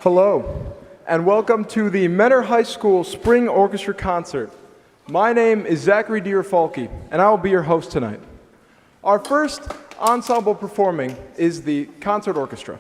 Hello, and welcome to the Mentor High School Spring Orchestra Concert. My name is Zachary Dierfalke, and I will be your host tonight. Our first ensemble performing is the Concert Orchestra.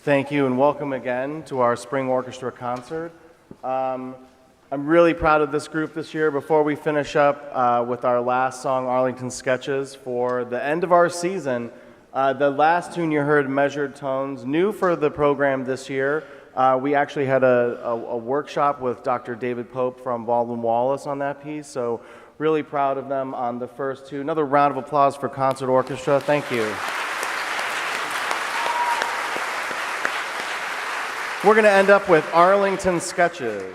Thank you and welcome again to our Spring Orchestra concert. I'm really proud of this group this year. Before we finish up with our last song, Arlington Sketches, for the end of our season, the last tune you heard, Measured Tones, new for the program this year. We actually had a workshop with Dr. David Pope from Baldwin Wallace on that piece, so really proud of them on the first two. Another round of applause for Concert Orchestra. Thank you. We're going to end up with Arlington Sketches.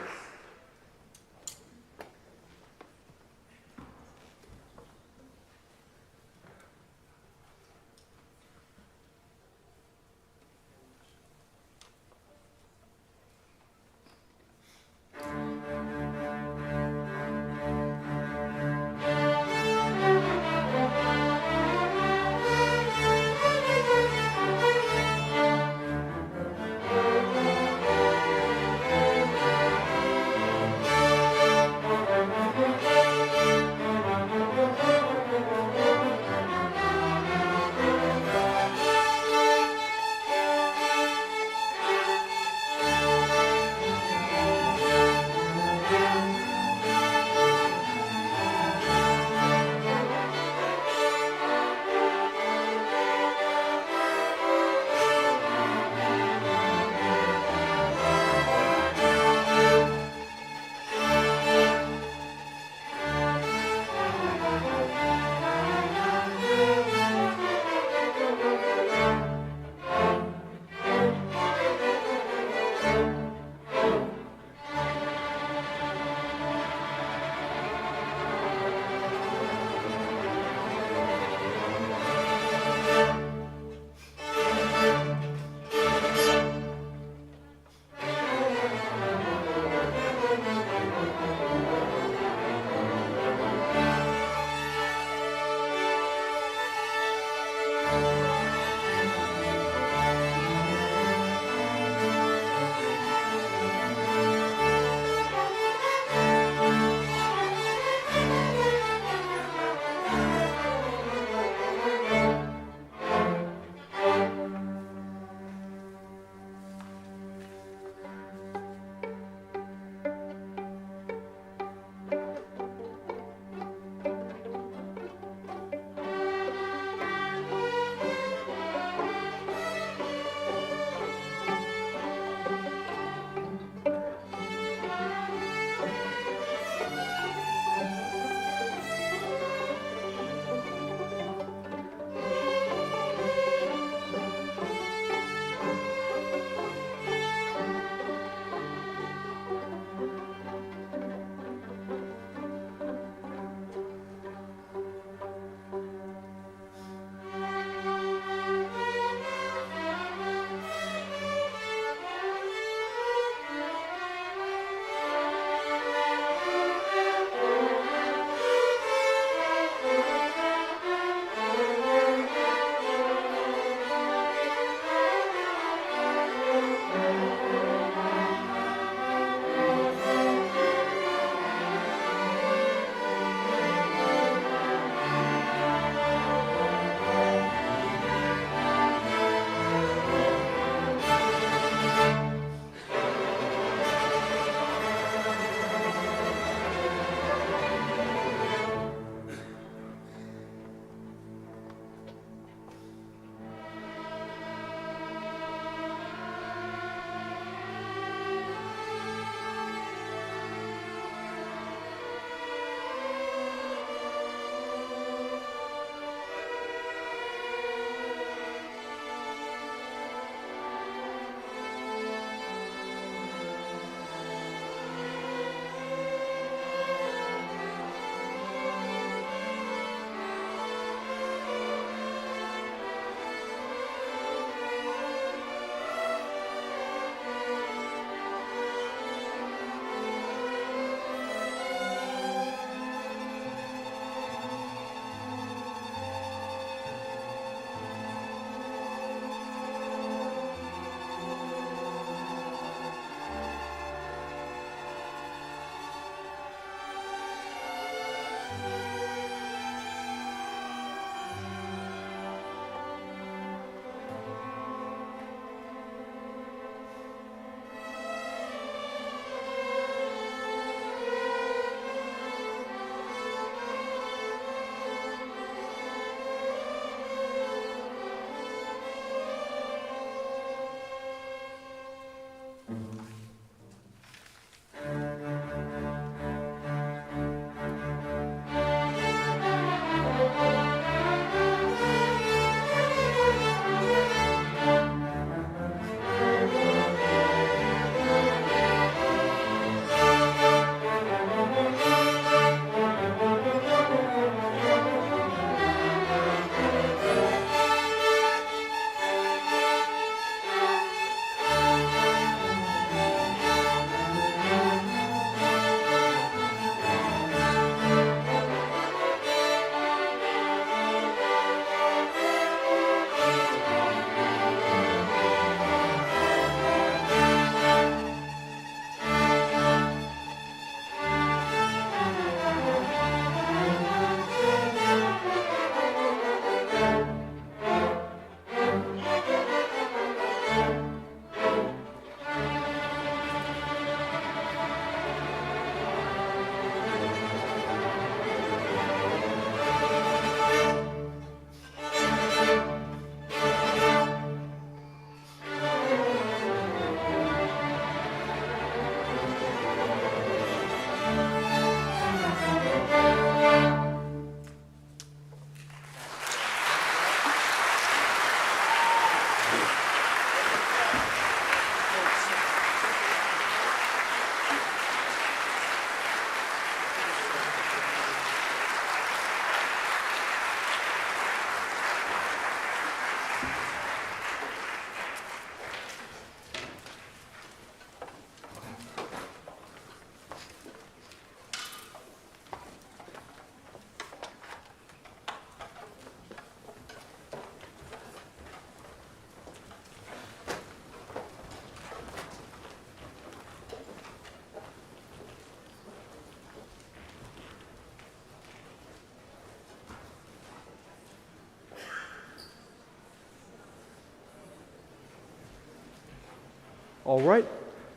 All right.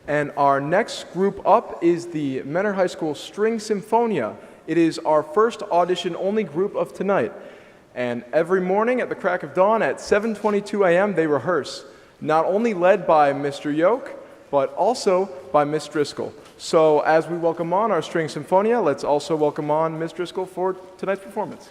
And our next group up is the Menor High School String Symphonia. It is our first audition-only group of tonight. And every morning at the crack of dawn at 7:22 a.m. they rehearse, not only led by Mr. Yoke, but also by Miss Driscoll. So as we welcome on our String Symphonia, let's also welcome on Miss Driscoll for tonight's performance.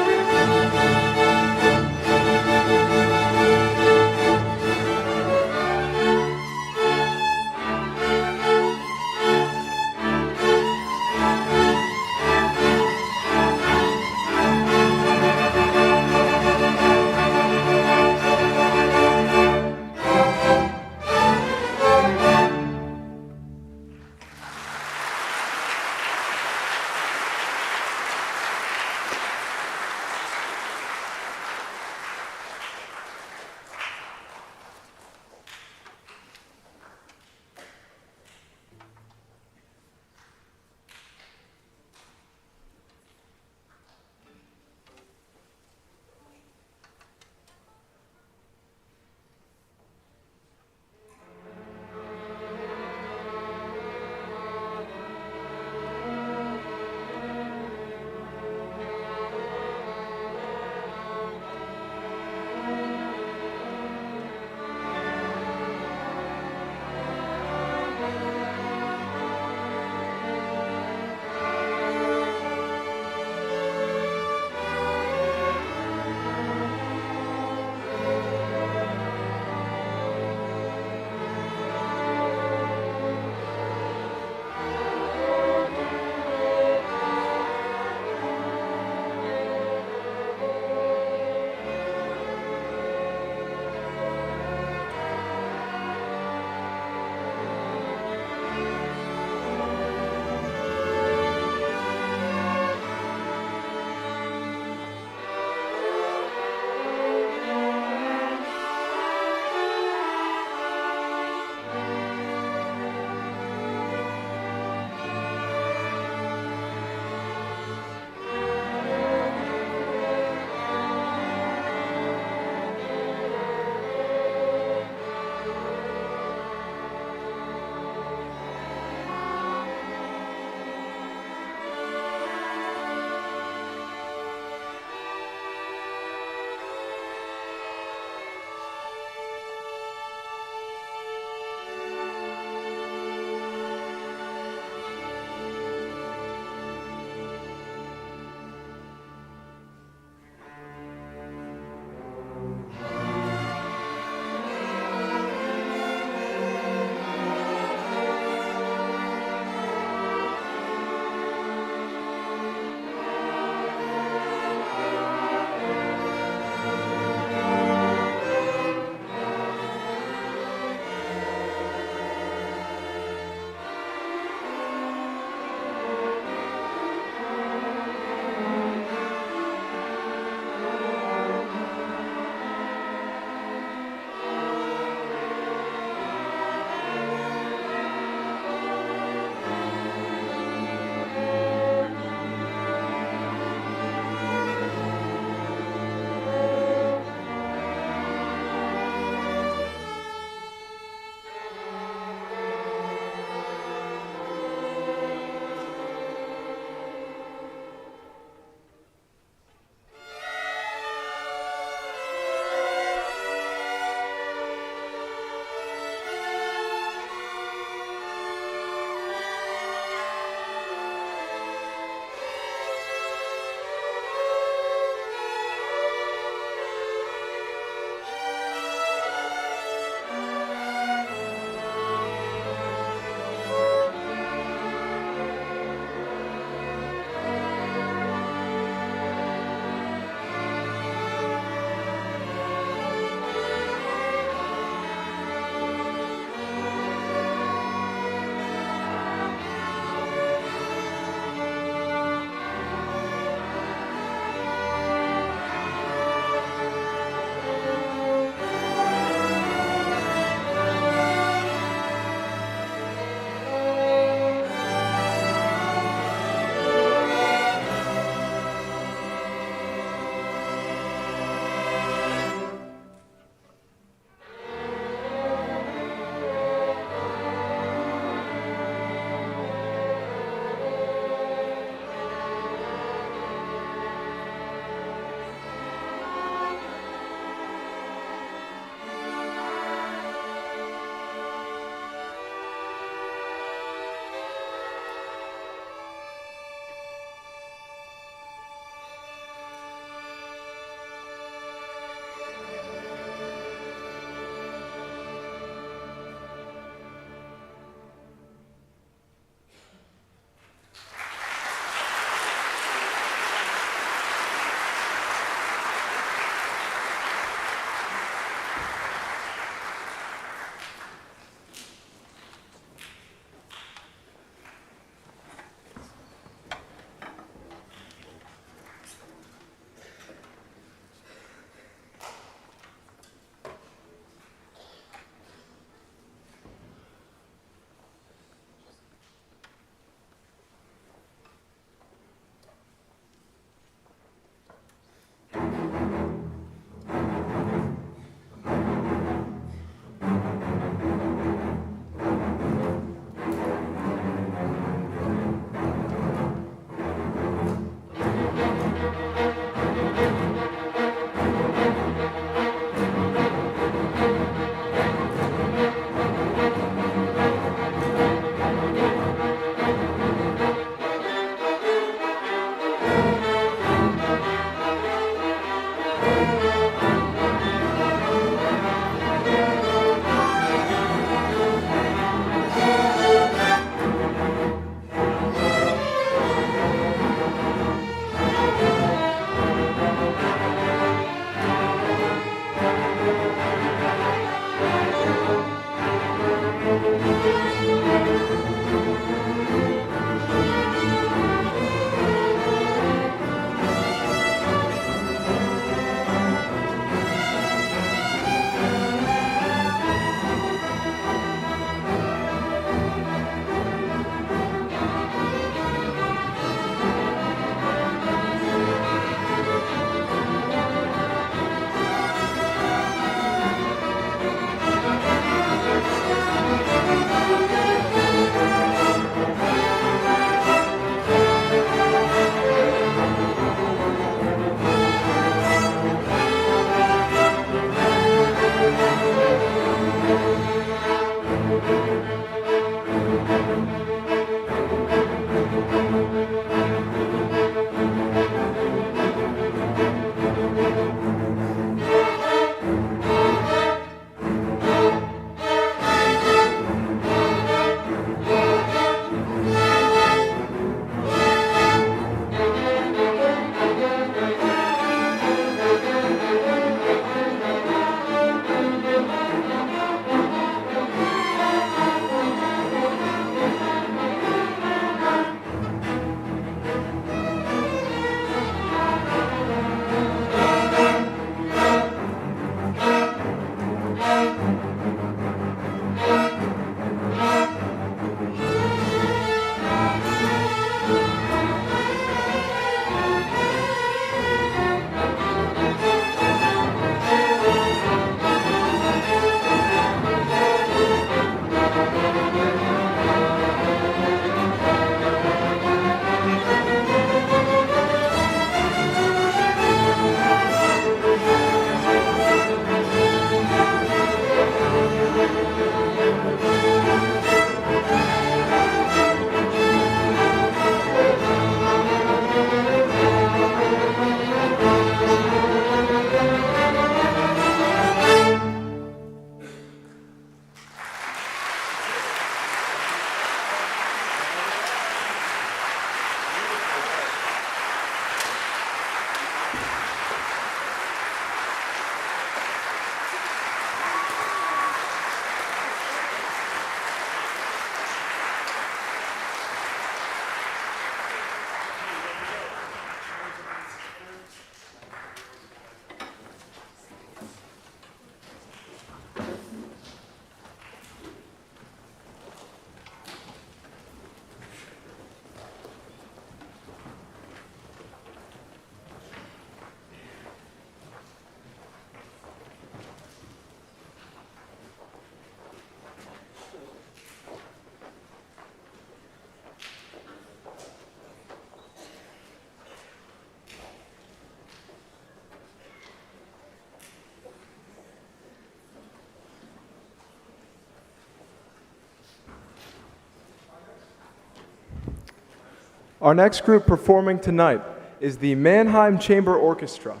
Our next group performing tonight is the Manheim Chamber Orchestra,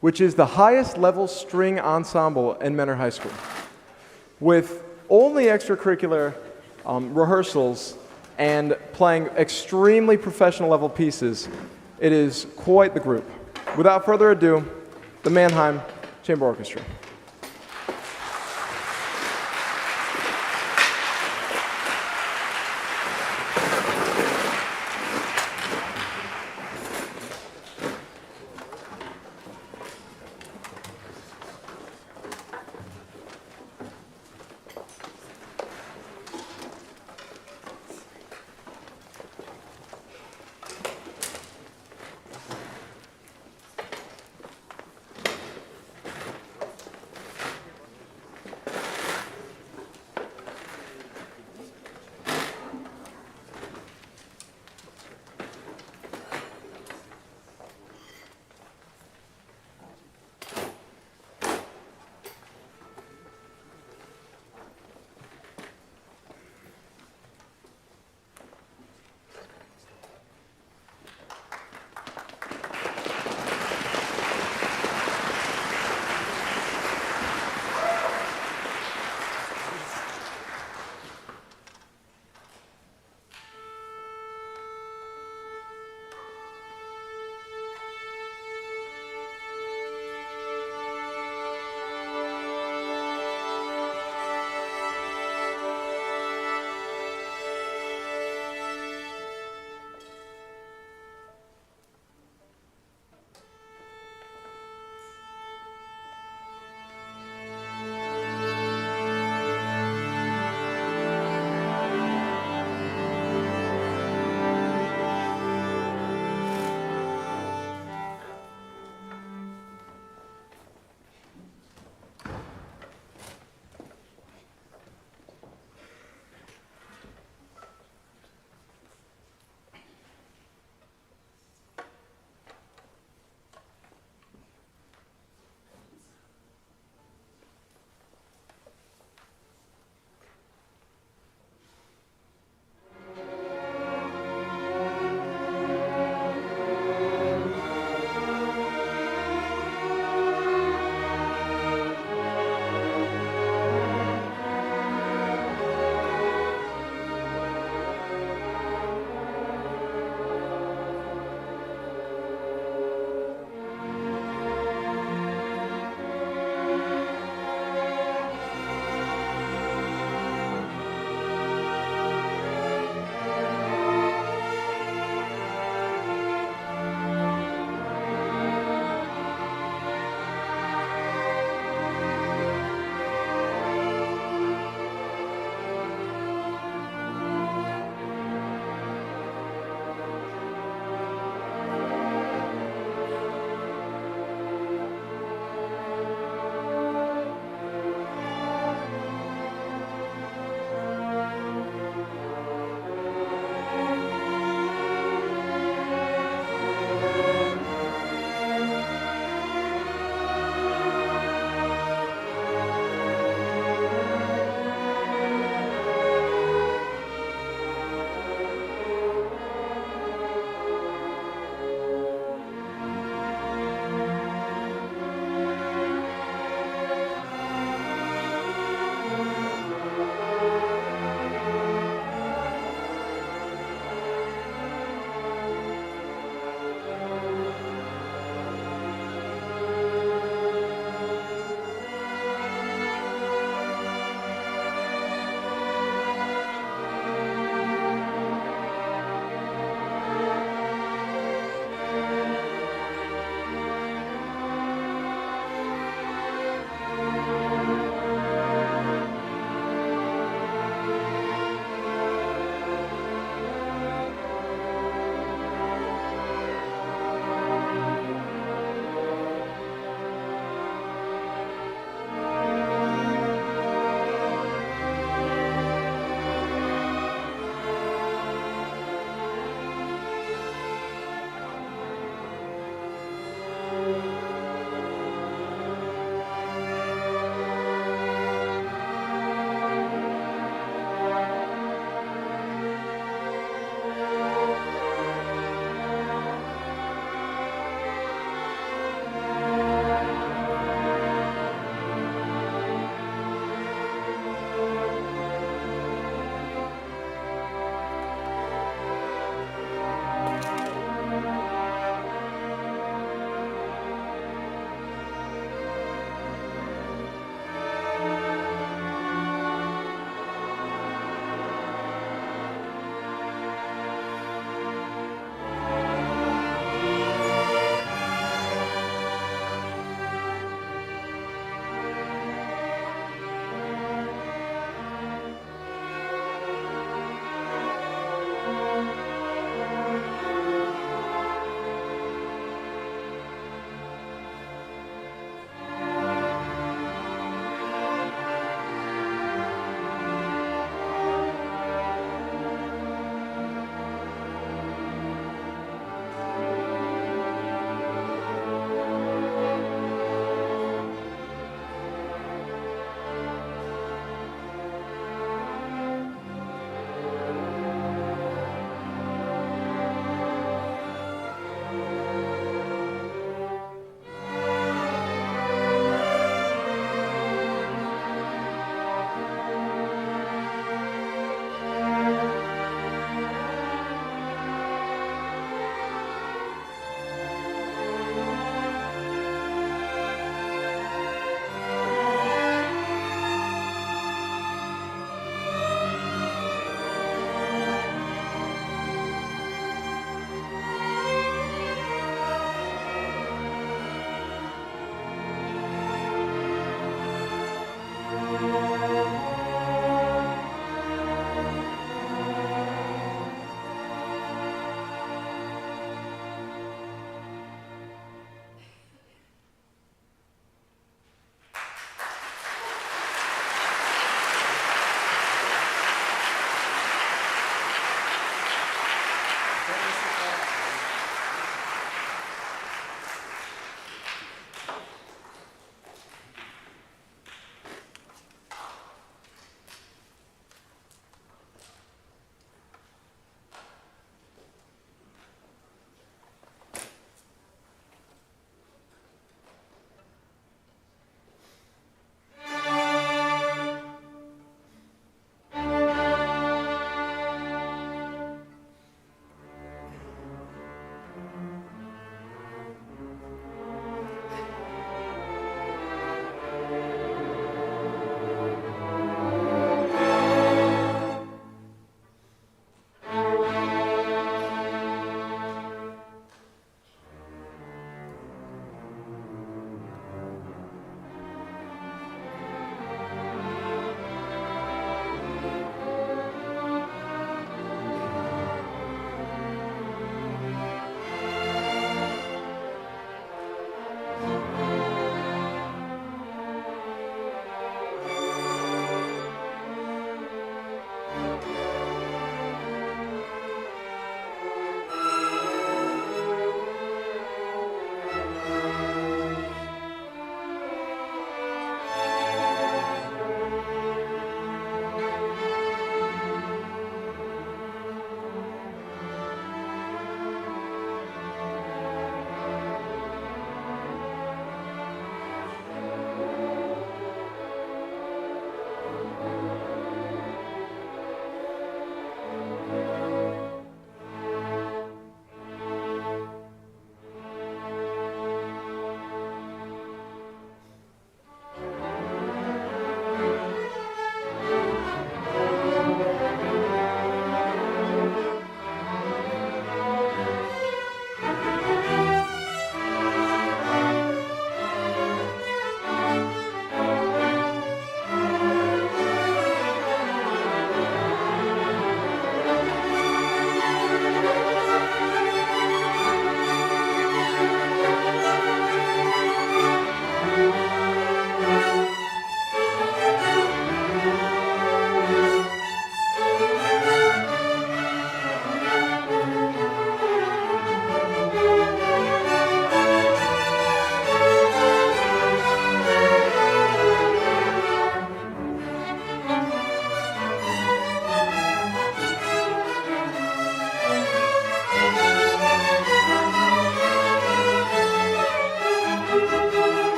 which is the highest level string ensemble in Mentor High School. With only extracurricular rehearsals and playing extremely professional level pieces, it is quite the group. Without further ado, the Manheim Chamber Orchestra.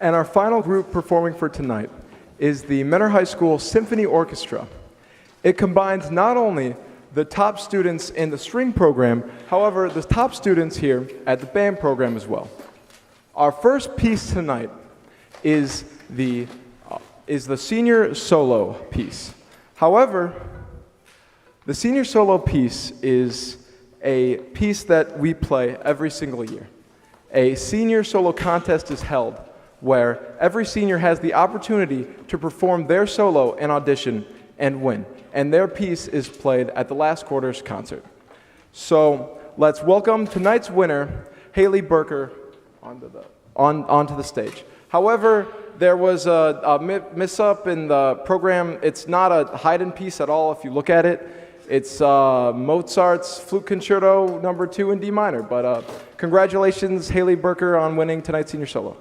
And our final group performing for tonight is the Mentor High School Symphony Orchestra. It combines not only the top students in the string program, however, the top students here at the band program as well. Our first piece tonight is the senior solo piece. However, the senior solo piece is a piece that we play every single year. A senior solo contest is held where every senior has the opportunity to perform their solo in audition and win. And their piece is played at the last quarter's concert. So let's welcome tonight's winner, Haley Burker, onto the stage. However, there was a miss-up in the program. It's not a Haydn piece at all if you look at it. It's Mozart's Flute Concerto No. 2 in D minor. But congratulations, Haley Burker, on winning tonight's senior solo.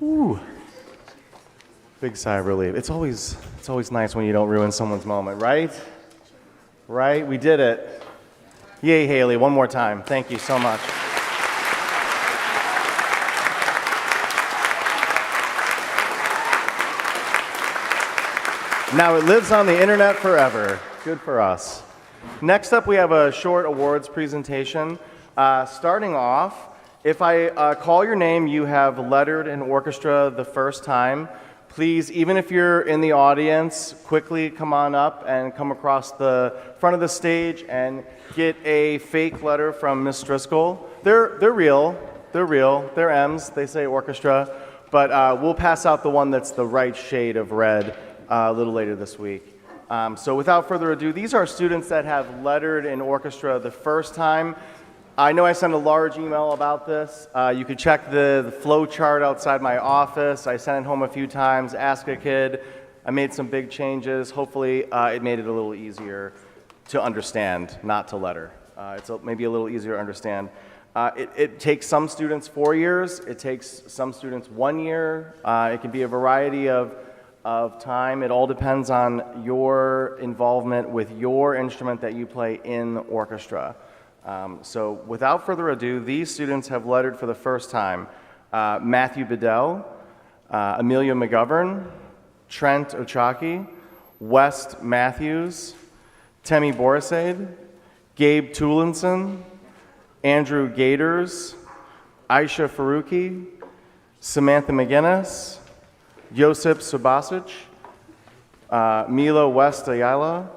Ooh. Big sigh of relief. It's always nice when you don't ruin someone's moment, right? Right? We did it. Yay, Haley. One more time. Thank you so much. Now it lives on the internet forever. Good for us. Next up, we have a short awards presentation. Starting off, if I call your name, you have lettered an orchestra the first time. Please, even if you're in the audience, quickly come on up and come across the front of the stage and get a fake letter from Miss Driscoll. They're real. They're real. They're M's. They say orchestra. But we'll pass out the one that's the right shade of red a little later this week. So without further ado, these are students that have lettered in orchestra the first time. I know I sent a large email about this. You could check the flow chart outside my office. I sent it home a few times, ask a kid. I made some big changes. Hopefully it made it a little easier to understand, not to letter. It's maybe a little easier to understand. It takes some students 4 years. It takes some students 1 year. It can be a variety of time. It all depends on your involvement with your instrument that you play in the orchestra. So without further ado, these students have lettered for the first time. Matthew Bedell, Amelia McGovern, Trent Ochaki, West Matthews, Temi Borisade, Gabe Tulinson, Andrew Gators, Aisha Faruqi, Samantha McGinnis, Josip Subasic, Milo West Ayala,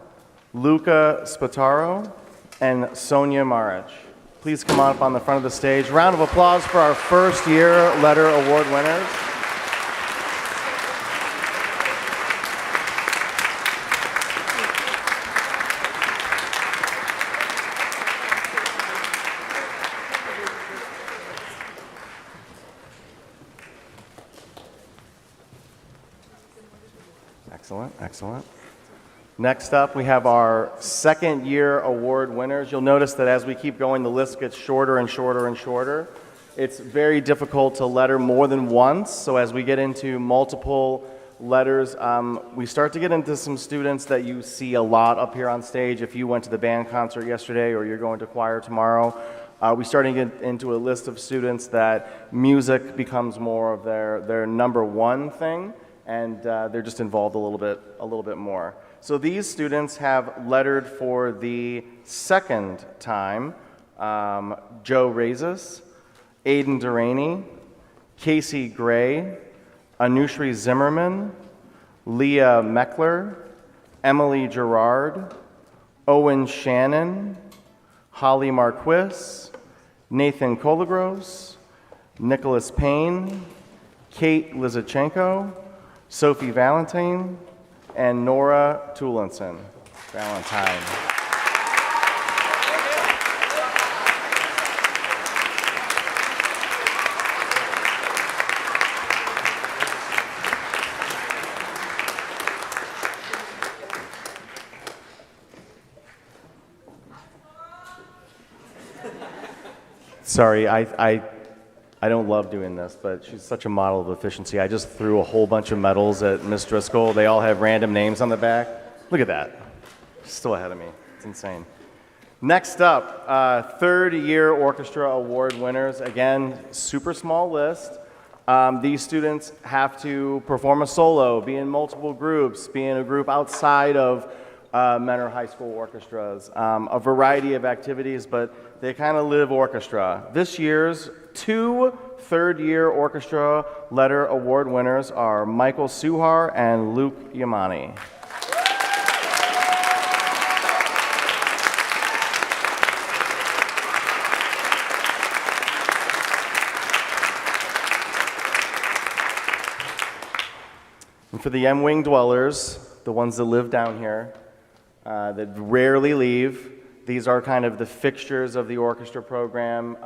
Luca Spataro, and Sonia Maric. Please come on up on the front of the stage. Round of applause for our first year letter award winners. Excellent, excellent. Next up, we have our second year award winners. You'll notice that as we keep going, the list gets shorter and shorter and shorter. It's very difficult to letter more than once, so as we get into multiple letters, we start to get into some students that you see a lot up here on stage. If you went to the band concert yesterday or you're going to choir tomorrow, we starting to get into a list of students that music becomes more of their number one thing, and they're just involved a little bit more. So these students have lettered for the second time. Joe Razes, Aiden Duraney, Casey Gray, Anushri Zimmerman, Leah Meckler, Emily Gerard, Owen Shannon, Holly Marquis, Nathan Kolagros, Nicholas Payne, Kate Lizachenko, Sophie Valentine, and Nora Tulinson. Valentine. Sorry, I don't love doing this, but she's such a model of efficiency. I just threw a whole bunch of medals at Miss Driscoll. They all have random names on the back. Look at that. She's still ahead of me. It's insane. Next up, third year orchestra award winners. Again, super small list. These students have to perform a solo, be in multiple groups, be in a group outside of Mentor High School orchestras, a variety of activities, but they kind of live orchestra. This year's two third-year orchestra letter award winners are Michael Suhar and Luke Yamani. And for the M-Wing dwellers, the ones that live down here, that rarely leave, these are kind of the fixtures of the orchestra program.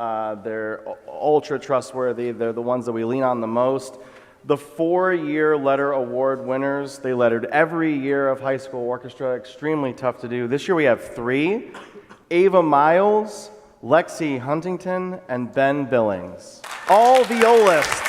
They're ultra trustworthy. They're the ones that we lean on the most. The 4-year letter award winners, they lettered every year of high school orchestra. Extremely tough to do. This year we have 3. Ava Miles, Lexi Huntington, and Ben Billings. All violists.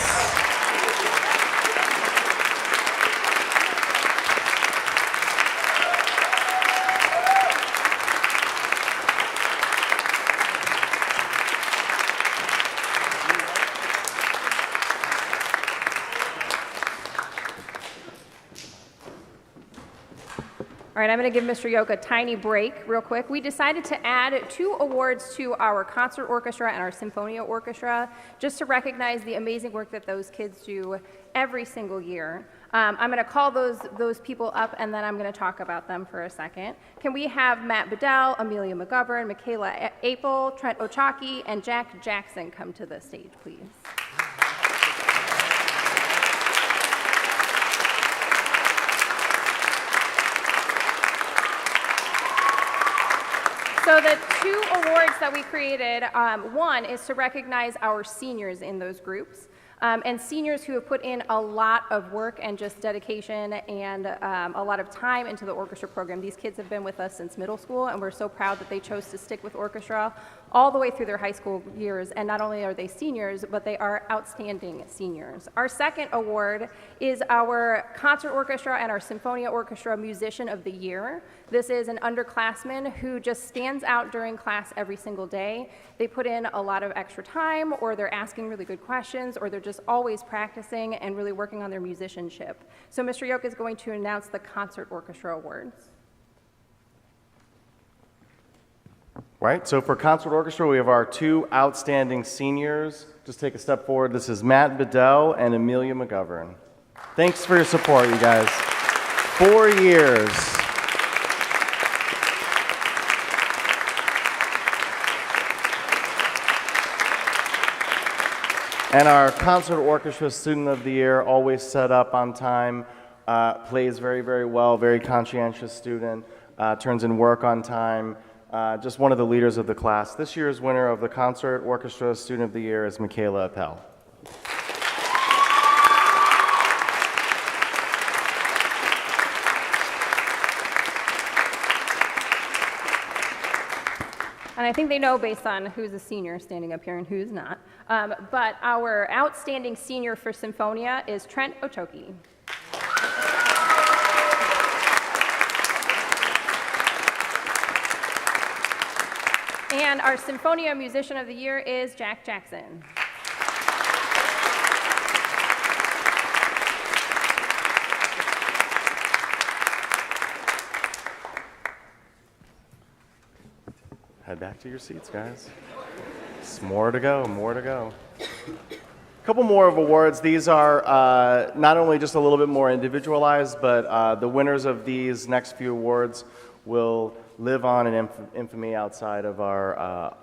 All right, I'm going to give Mr. Yoke a tiny break real quick. We decided to add 2 awards to our concert orchestra and our Symphonia Orchestra just to recognize the amazing work that those kids do every single year. I'm going to call those people up, and then I'm going to talk about them for a second. Can we have Matt Bedell, Amelia McGovern, Michaela Apel, Trent Ochaki, and Jack Jackson come to the stage, please? So the 2 awards that we created, one is to recognize our seniors in those groups, and seniors who have put in a lot of work and just dedication and a lot of time into the orchestra program. These kids have been with us since middle school, and we're so proud that they chose to stick with orchestra all the way through their high school years, and not only are they seniors, but they are outstanding seniors. Our second award is our concert orchestra and our Symphonia Orchestra Musician of the Year. This is an underclassman who just stands out during class every single day. They put in a lot of extra time, or they're asking really good questions, or they're just always practicing and really working on their musicianship. So Mr. Yoke is going to announce the Concert Orchestra Awards. Right, so for concert orchestra, we have our 2 outstanding seniors. Just take a step forward. This is Matt Bedell and Amelia McGovern. Thanks for your support, you guys. 4 years. And our concert orchestra student of the year, always set up on time, plays very, very well, very conscientious student, turns in work on time. Just one of the leaders of the class. This year's winner of the Concert Orchestra Student of the Year is Michaela Appel. I think they know based on who's a senior standing up here and who's not. But our outstanding senior for Symphonia is Trent Ochoki. And our Symphonia Musician of the Year is Jack Jackson. Head back to your seats, guys. There's more to go, more to go. A couple more of awards. These are not only just a little bit more individualized, but the winners of these next few awards will live on in infamy outside of our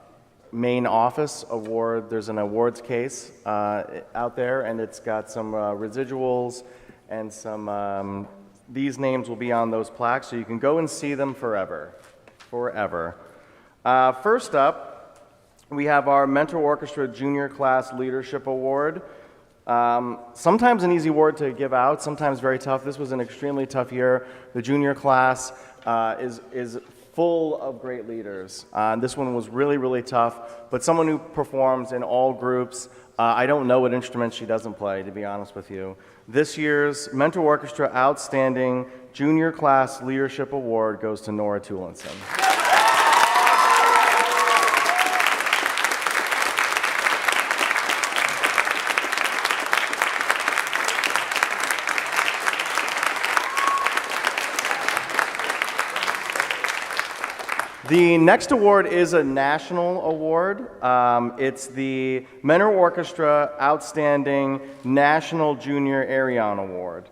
main office award. There's an awards case out there, and it's got some residuals and some, these names will be on those plaques, so you can go and see them forever, forever. First up, we have our Mentor Orchestra Junior Class Leadership Award. Sometimes an easy award to give out, sometimes very tough. This was an extremely tough year. The junior class is full of great leaders. This one was really, really tough, but someone who performs in all groups. I don't know what instrument she doesn't play, to be honest with you. This year's Mentor Orchestra Outstanding Junior Class Leadership Award goes to Nora Tulinson. The next award is a national award. It's the Mentor Orchestra Outstanding National Junior Arion Award.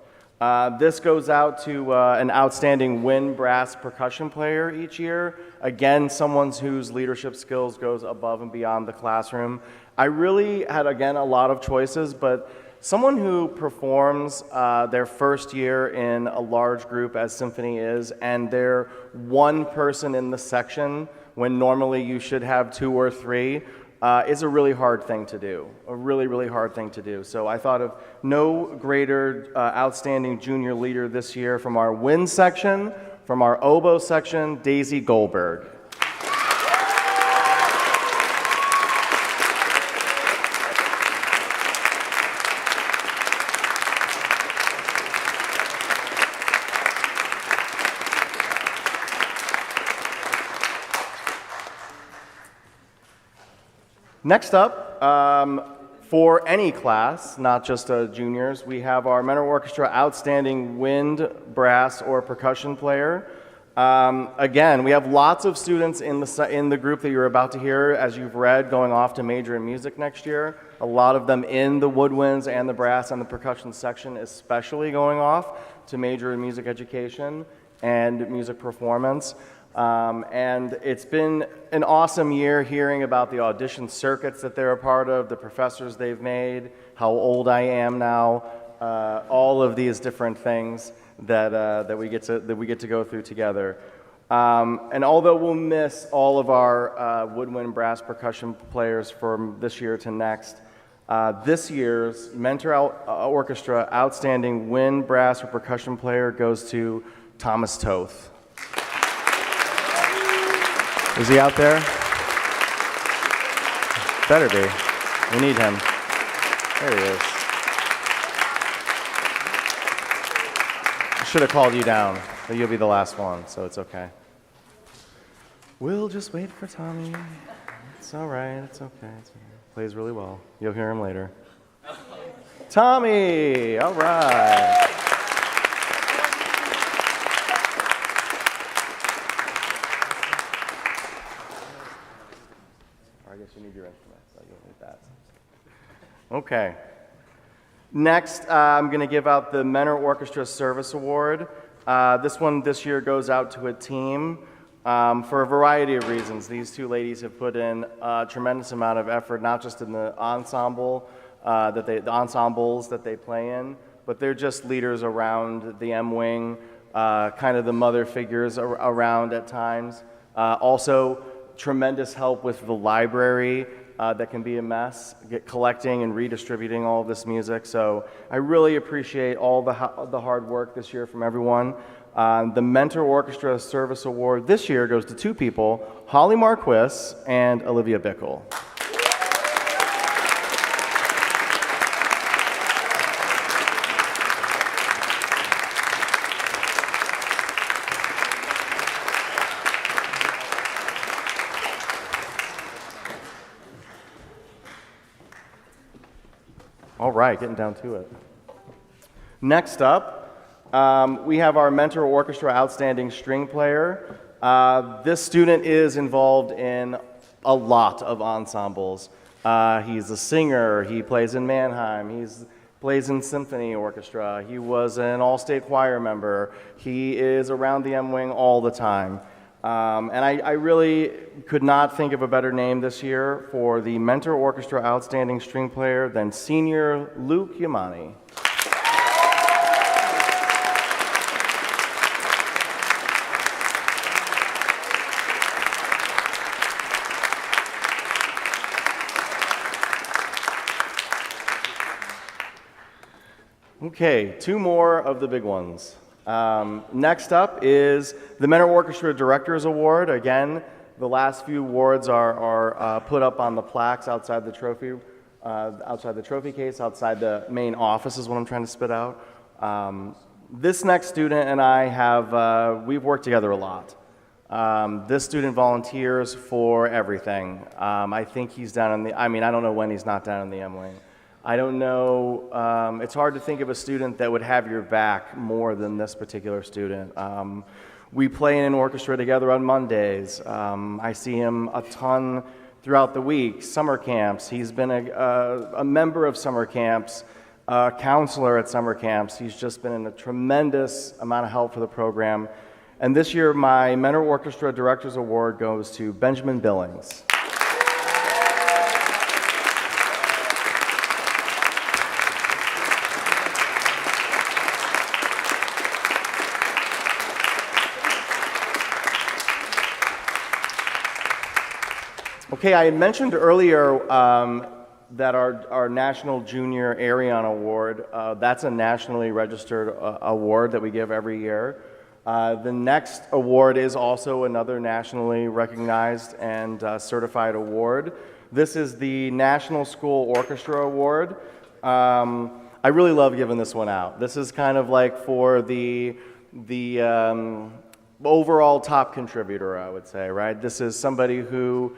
This goes out to an outstanding wind brass percussion player each year. Again, someone whose leadership skills goes above and beyond the classroom. I really had, again, a lot of choices, but someone who performs their first year in a large group, as Symphony is, and they're one person in the section when normally you should have 2 or 3, is a really hard thing to do, a really, really hard thing to do. So I thought of no greater outstanding junior leader this year from our wind section, from our oboe section, Daisy Goldberg. Next up, for any class, not just juniors, we have our Mentor Orchestra Outstanding Wind, Brass, or Percussion Player. Again, we have lots of students in the group that you're about to hear, as you've read, going off to major in music next year. A lot of them in the woodwinds and the brass and the percussion section, especially going off to major in music education and music performance. And it's been an awesome year hearing about the audition circuits that they're a part of, the professors they've made, how old I am now, all of these different things that we get to go through together. And although we'll miss all of our woodwind brass percussion players from this year to next, this year's Mentor Orchestra Outstanding Wind, Brass, or Percussion Player goes to Thomas Toth. Is he out there? Better be. We need him. There he is. I should have called you down, but you'll be the last one, so it's okay. We'll just wait for Tommy. It's all right. It's okay. Plays really well. You'll hear him later. Tommy! All right. I guess you need your instrument, so you'll need that. Okay. Next, I'm going to give out the Mentor Orchestra Service Award. This year goes out to a team for a variety of reasons. These two ladies have put in a tremendous amount of effort, not just in the ensemble, the ensembles that they play in, but they're just leaders around the M Wing, kind of the mother figures around at times. Also, tremendous help with the library that can be a mess, collecting and redistributing all of this music. So I really appreciate all the hard work this year from everyone. The Mentor Orchestra Service Award this year goes to two people, Holly Marquis and Olivia Bickle. All right, getting down to it. Next up, we have our Mentor Orchestra Outstanding String Player. This student is involved in a lot of ensembles. He's a singer, he plays in Manheim, he plays in Symphony Orchestra, he was an all-state choir member, he is around the M-Wing all the time. And I really could not think of a better name this year for the Mentor Orchestra Outstanding String Player than Senior Luke Yamani. Okay, two more of the big ones. Next up is the Mentor Orchestra Directors Award. Again, the last few awards are put up on the plaques outside the trophy case, outside the main office is what I'm trying to spit out. This next student and I have, we've worked together a lot. This student volunteers for everything. I think he's down in the, I don't know when he's not down in the M-Wing. I don't know, it's hard to think of a student that would have your back more than this particular student. We play in an orchestra together on Mondays. I see him a ton throughout the week, summer camps. He's been a member of summer camps, a counselor at summer camps. He's just been a tremendous amount of help for the program. And this year, my Mentor Orchestra Directors Award goes to Benjamin Billings. Okay, I had mentioned earlier that our National Junior Arion Award, that's a nationally registered award that we give every year. The next award is also another nationally recognized and certified award. This is the National School Orchestra Award. I really love giving this one out. This is kind of like for the overall top contributor, I would say, right? This is somebody who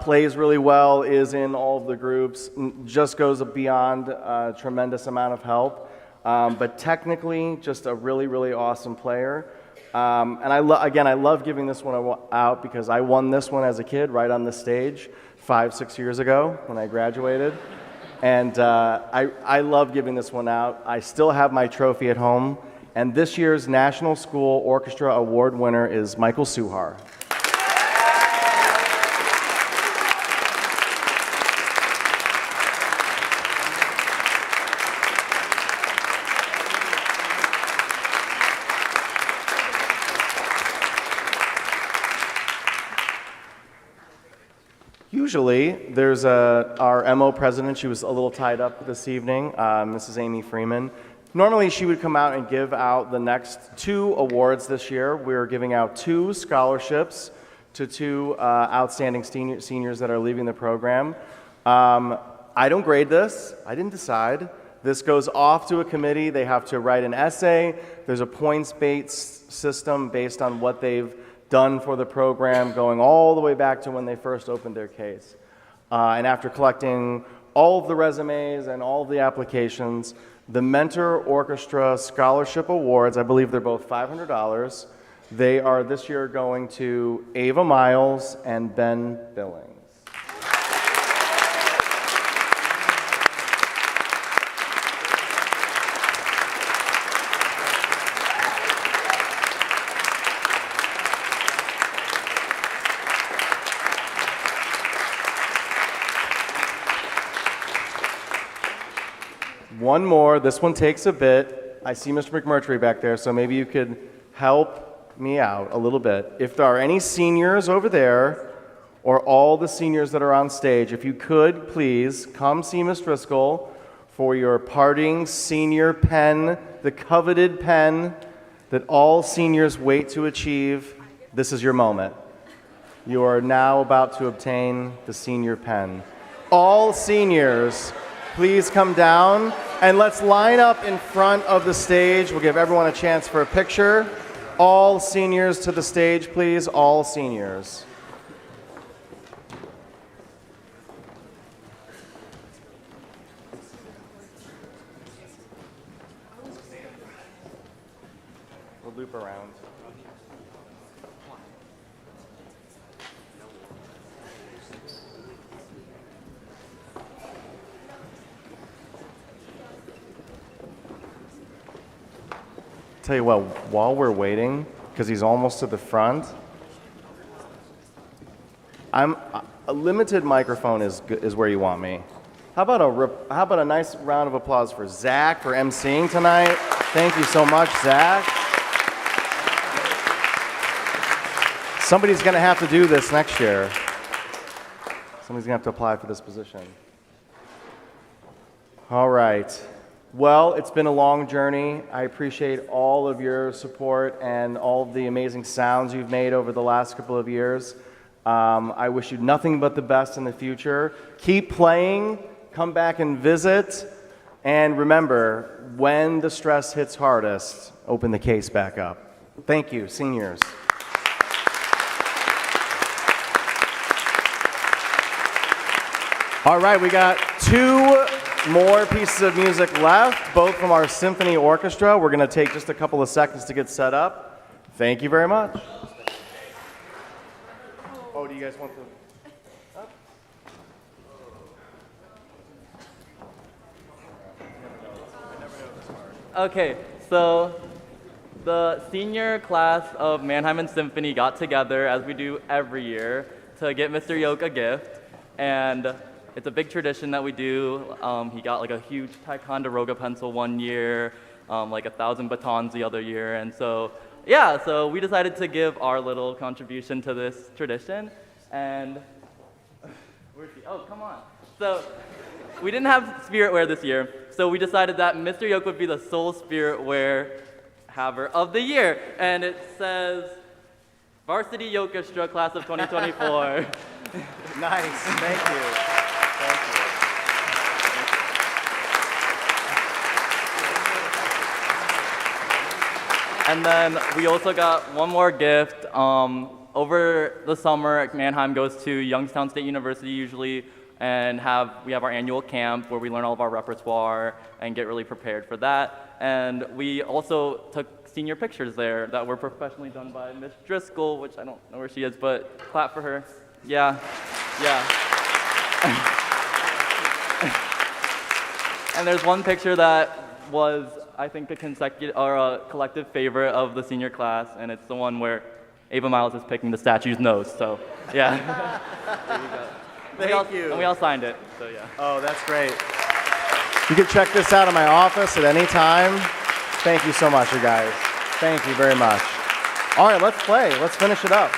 plays really well, is in all of the groups, just goes beyond a tremendous amount of help, but technically just a really, really awesome player. And I love giving this one out because I won this one as a kid right on the stage 5-6 years ago when I graduated. And I love giving this one out. I still have my trophy at home. And this year's National School Orchestra Award winner is Michael Suhar. Usually, there's our MO president. She was a little tied up this evening, Mrs. Amy Freeman. Normally, she would come out and give out the next 2 awards this year. We're giving out 2 scholarships to 2 outstanding seniors that are leaving the program. I don't grade this. I didn't decide. This goes off to a committee. They have to write an essay. There's a points-based system based on what they've done for the program, going all the way back to when they first opened their case. And after collecting all of the resumes and all of the applications, the Mentor Orchestra Scholarship Awards, I believe they're both $500. They are this year going to Ava Miles and Ben Billings. One more. This one takes a bit. I see Mr. McMurtry back there, so maybe you could help me out a little bit. If there are any seniors over there, or all the seniors that are on stage, if you could, please, come see Ms. Driscoll for your parting senior pen, the coveted pen that all seniors wait to achieve, this is your moment. You are now about to obtain the senior pen. All seniors, please come down and let's line up in front of the stage. We'll give everyone a chance for a picture. All seniors to the stage, please. All seniors. We'll loop around. Tell you what, while we're waiting, because he's almost to the front, a limited microphone is where you want me. How about a nice round of applause for Zach for emceeing tonight? Thank you so much, Zach. Somebody's going to have to do this next year. Somebody's going to have to apply for this position. All right. Well, it's been a long journey. I appreciate all of your support and all of the amazing sounds you've made over the last couple of years. I wish you nothing but the best in the future. Keep playing, come back and visit, and remember, when the stress hits hardest, open the case back up. Thank you, seniors. All right, we got 2 more pieces of music left, both from our Symphony Orchestra. We're going to take just a couple of seconds to get set up. Thank you very much. Oh, do you guys want to? Okay, so the senior class of Manheim and Symphony got together, as we do every year, to get Mr. Yoke a gift, and it's a big tradition that we do. He got like a huge Ticonderoga pencil one year, like 1,000 batons the other year, and so yeah, so we decided to give our little contribution to this tradition, and where's he? Oh, come on. So we didn't have spirit wear this year, so we decided that Mr. Yoke would be the sole spirit wear haver of the year, and it says Varsity Orchestra Class of 2024. Nice, thank you. Thank you. And then we also got one more gift. Over the summer, Manheim goes to Youngstown State University usually, and we have our annual camp where we learn all of our repertoire and get really prepared for that. And we also took senior pictures there that were professionally done by Miss Driscoll, which I don't know where she is, but clap for her. Yeah, yeah. And there's one picture that was, I think, a collective favorite of the senior class, and it's the one where Ava Miles is picking the statue's nose. So, yeah. There you go. Thank you. And we all signed it. So, yeah. Oh, that's great. You can check this out in my office at any time. Thank you so much, you guys. Thank you very much. All right, let's play. Let's finish it up.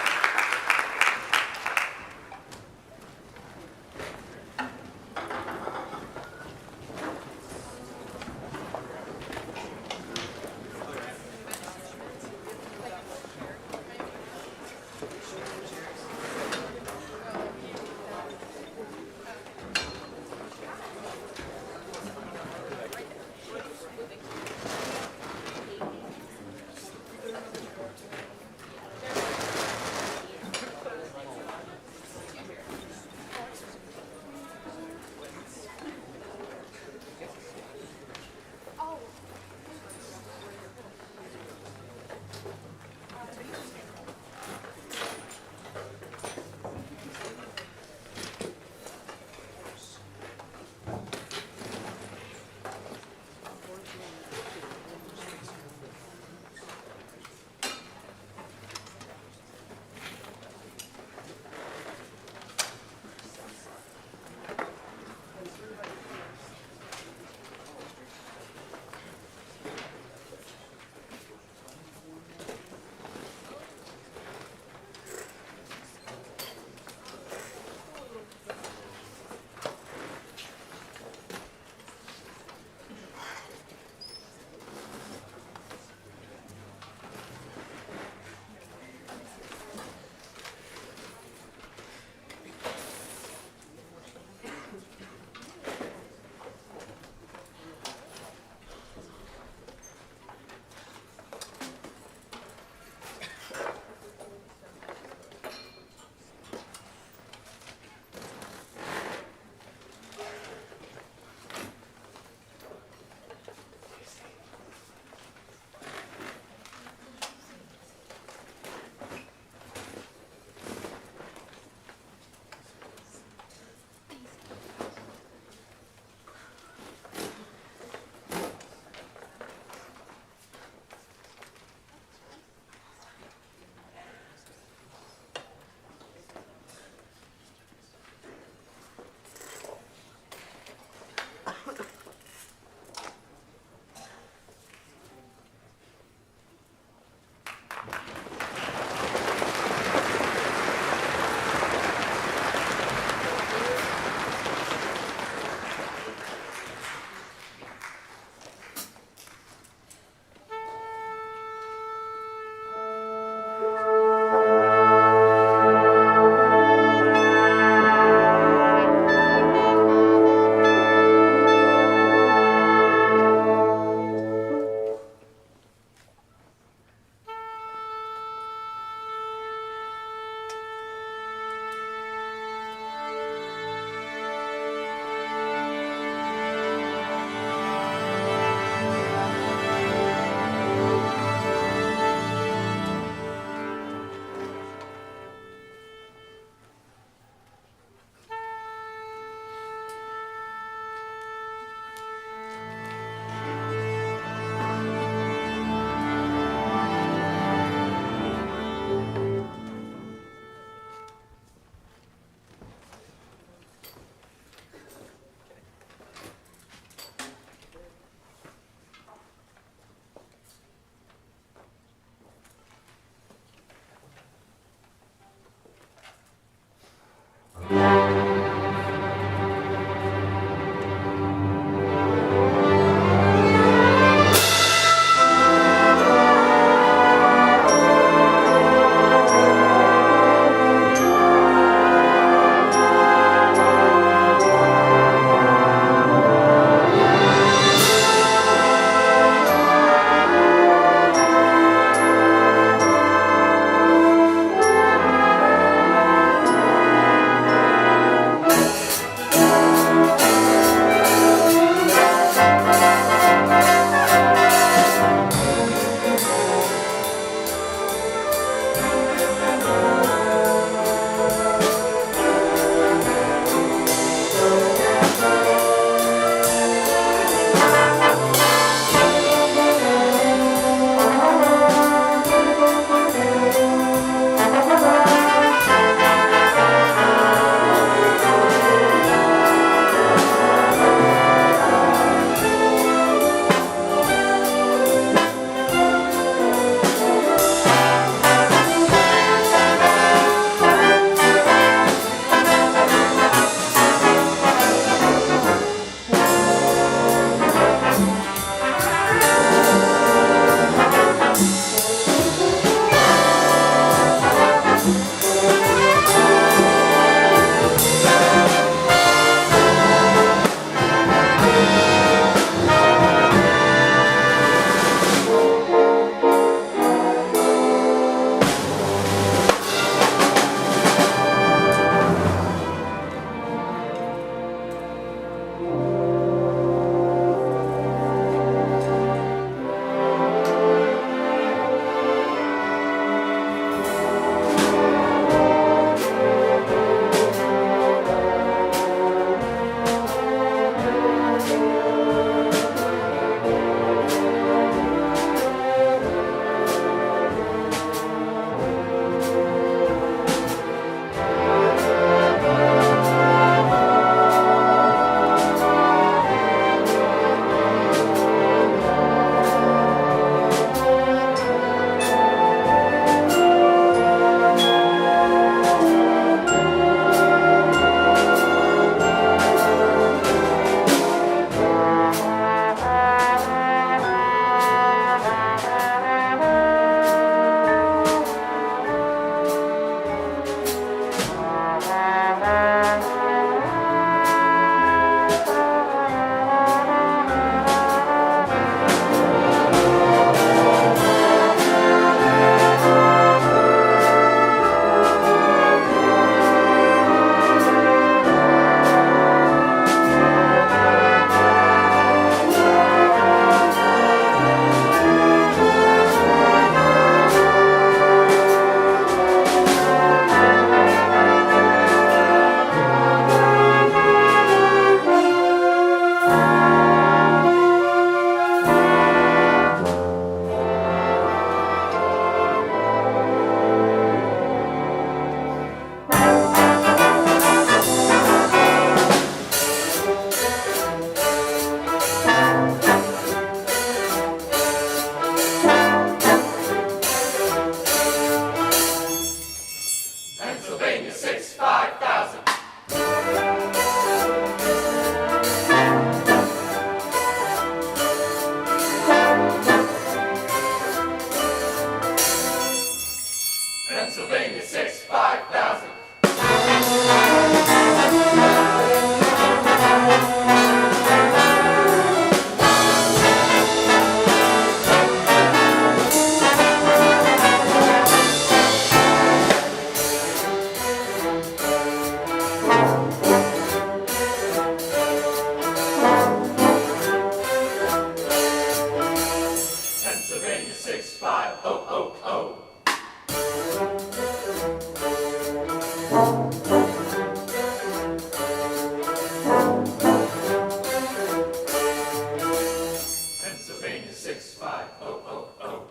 Pennsylvania 65000.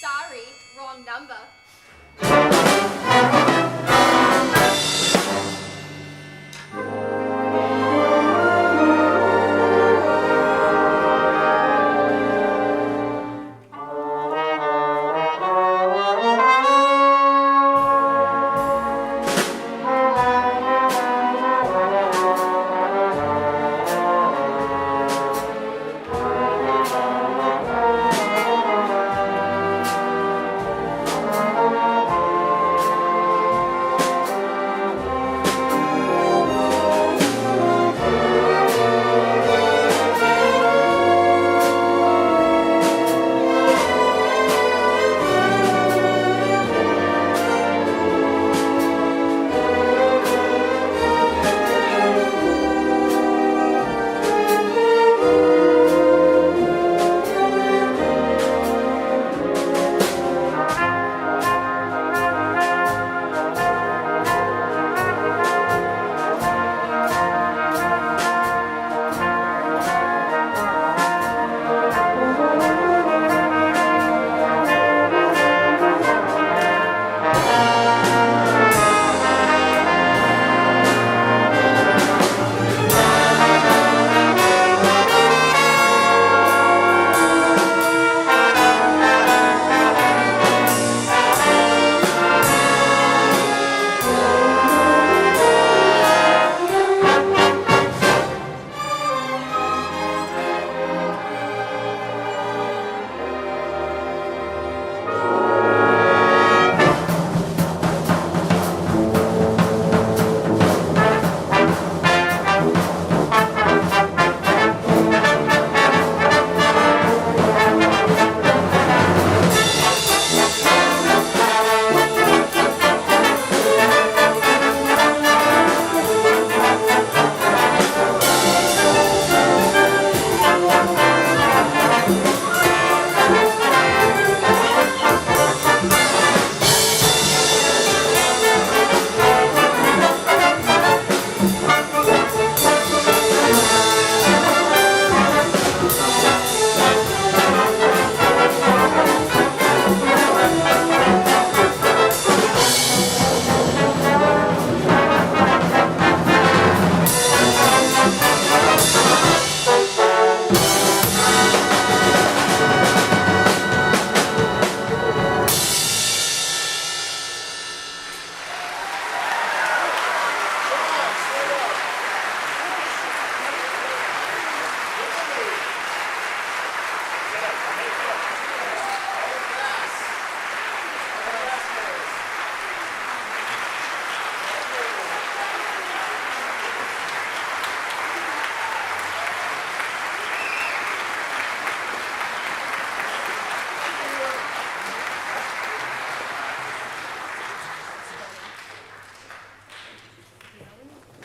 Sorry, wrong number.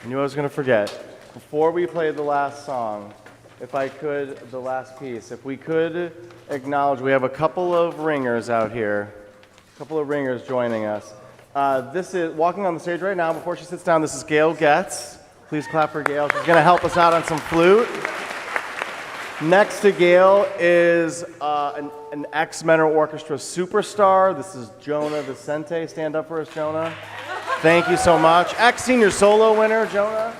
I knew I was going to forget. Before we play the last song, if I could, the last piece, if we could acknowledge, we have a couple of ringers out here, a couple of ringers joining us. This is, walking on the stage right now, before she sits down, this is Gail Getz. Please clap for Gail. She's going to help us out on some flute. Next to Gail is an ex-Menor Orchestra superstar. This is Jonah Vicente. Stand up for us, Jonah. Thank you so much. Ex-senior solo winner, Jonah.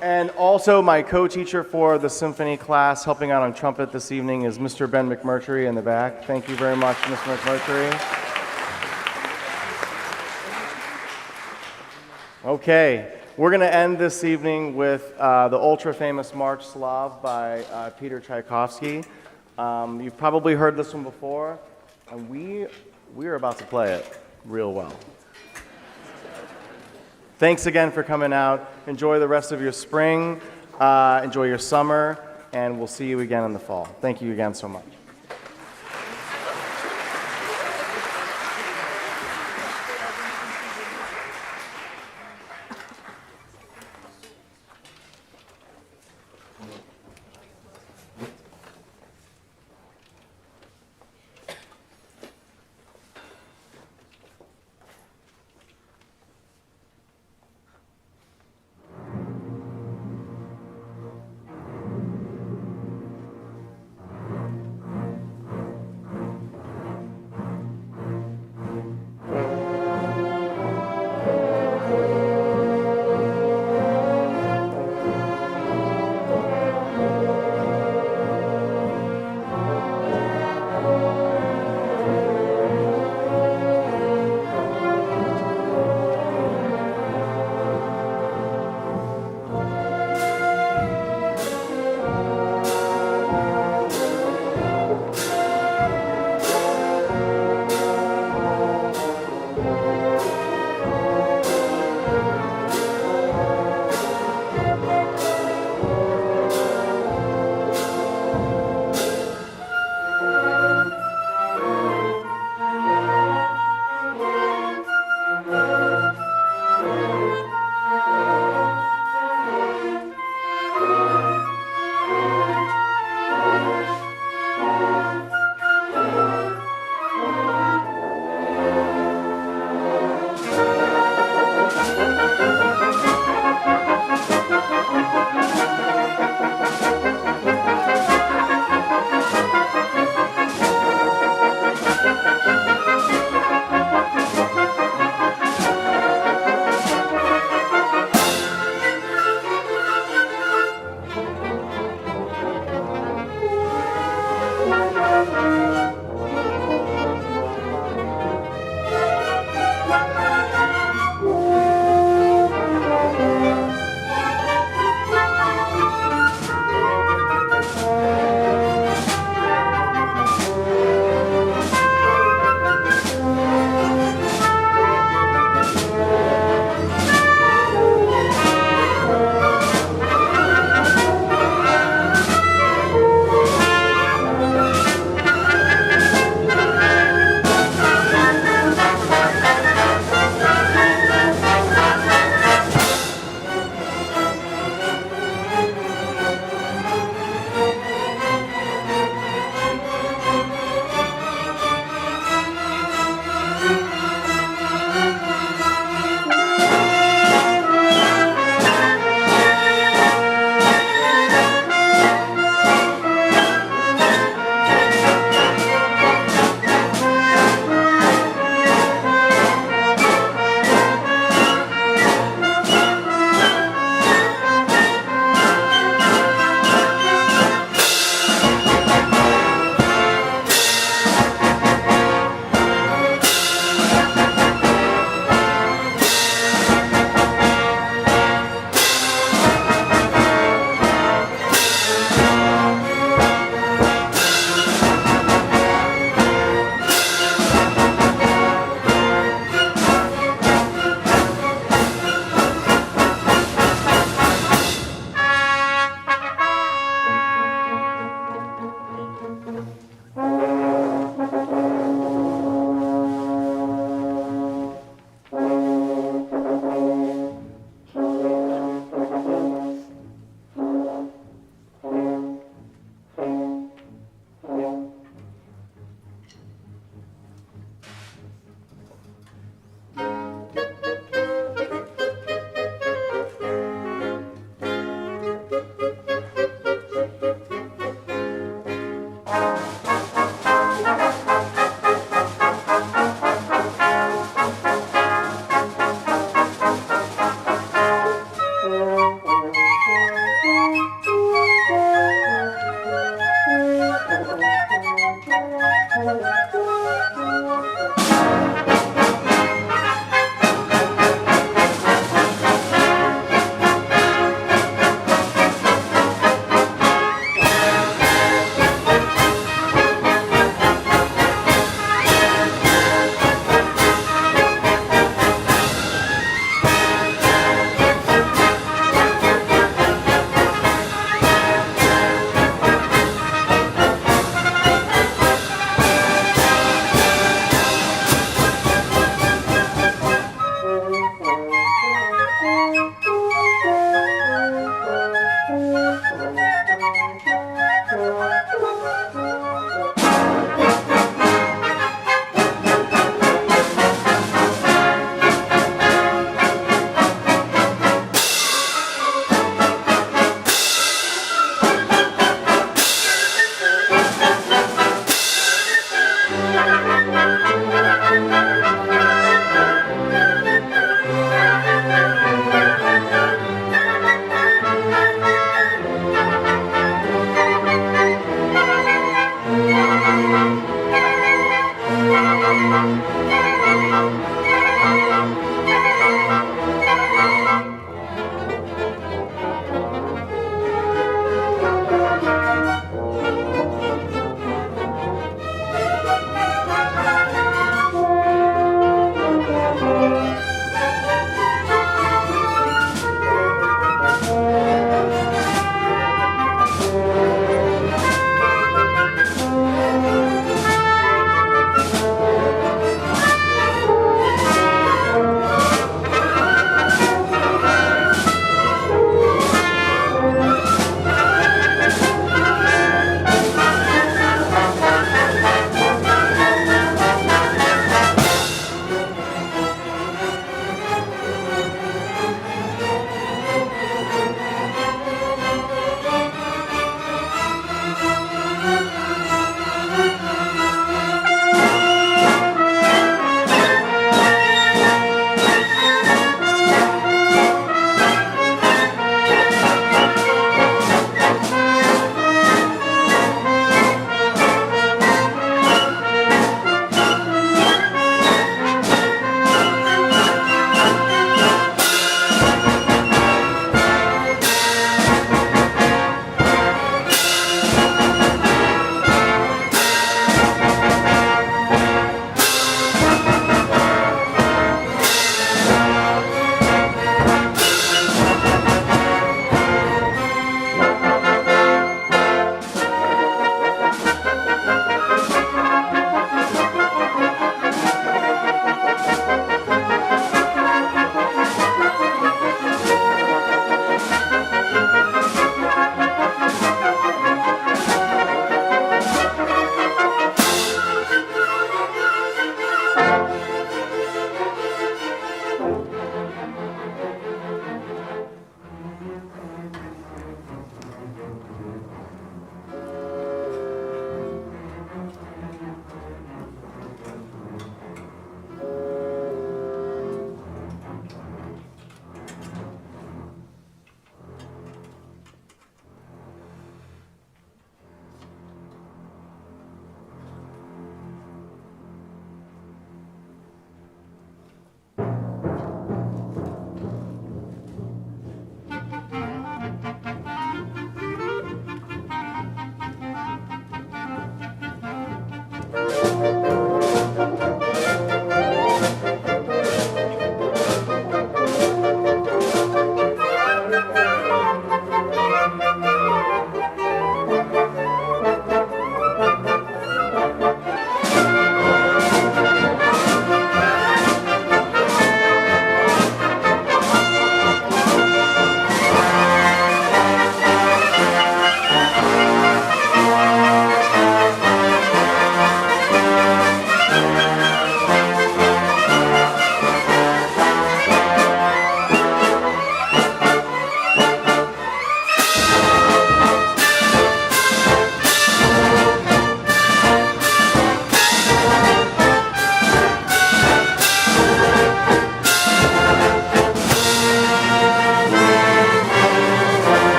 And also my co-teacher for the symphony class helping out on trumpet this evening is Mr. Ben McMurtry in the back. Thank you very much, Mr. McMurtry. Okay, we're going to end this evening with the ultra-famous March Slav by Peter Tchaikovsky. You've probably heard this one before, and we're about to play it real well. Thanks again for coming out. Enjoy the rest of your spring, enjoy your summer, and we'll see you again in the fall. Thank you again so much.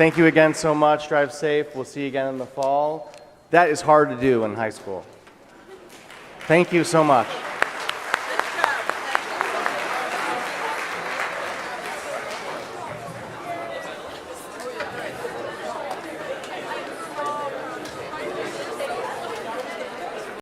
Thank you again so much. Drive safe. We'll see you again in the fall. That is hard to do in high school. Thank you so much.